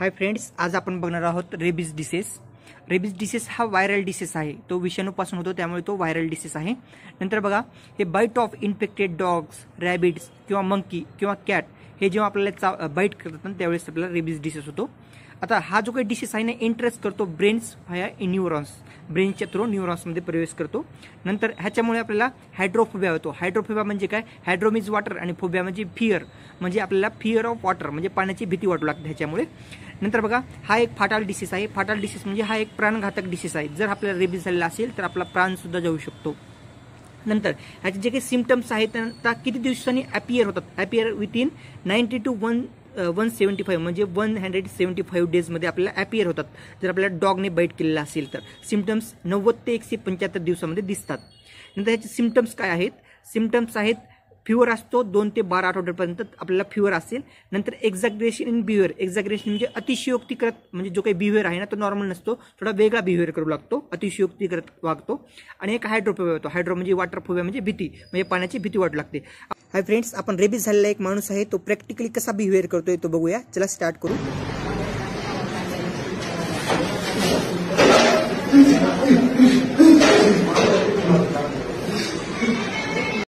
Hi friends, आज आपण बघणार आहोत रेबीज डिसीज. रेबीज डिसीज हा व्हायरल डिसीज आहे. तो विषाणूपासून होतो, त्यामुळे तो व्हायरल डिसीज आहे. नंतर बघा, हे bite of infected dogs, rabbits किंवा मंकी किंवा कॅट हे जेव्हा आपल्याला बाईट करतात त्यावेळेस आपल्याला रेबीज डिसीज होतो. आता हा जो काही डिसीज आहे ना, इंटरेस्ट करतो ब्रेन्स व्हाया न्यूरॉन्स, ब्रेनच्या थ्रू न्यूरॉन्समध्ये प्रवेश करतो. नंतर ह्याच्यामुळे आपल्याला हायड्रोफोबिया होतो. हायड्रोफोबिया म्हणजे काय? हायड्रो मीन्स वॉटर आणि फोबिया म्हणजे फिअर, म्हणजे आपल्याला फिअर ऑफ वॉटर म्हणजे पाण्याची भीती वाटू लागते ह्याच्यामुळे. नंतर बघा, हा एक फाटाल डिसीज आहे. फाटाल डिसीज म्हणजे हा एक प्राणघातक डिसीज आहे. जर आपल्याला रेबीज झालेला असेल तर आपला प्राण सुद्धा जाऊ शकतो. नंतर ह्याचे जे काही सिम्पटम्स आहेत त्या किती दिवसांनी अपीयर होतात? अपीयर विथिन 90 to 175 म्हणजे 175 डेजमध्ये आपल्याला अपीयर होतात. जर आपल्याला डॉगने बाईट केलेला असेल तर सिम्पटम्स 90 ते 175 दिवसामध्ये दिसतात. नंतर ह्याचे सिम्पटम्स काय आहेत? सिम्पटम्स आहेत फिवर असतो 2 ते 12 आठवड्यापर्यंत आपल्याला फिवर असेल. नंतर एक्झॅग्रेशन इन बिहेवियर. एक्झॅग्रेशन म्हणजे अतिशयोक्ती करत, म्हणजे जो काही बिहेवियर आहे ना तो नॉर्मल नसतो, थोडा वेगळा बिहेवियर करू लागतो, अतिशयोक्ती करत वागतो. आणि एक हायड्रोफोबिया होतो. हायड्रो म्हणजे वॉटर फोबिया म्हणजे भीती, म्हणजे पाण्याची भीती वाटू लागते. हाय फ्रेंड्स, आपण रेबीज झालेला एक माणूस आहे, तो प्रॅक्टिकली कसा बिहेवियर करतोय तो बघूया. चला स्टार्ट करू.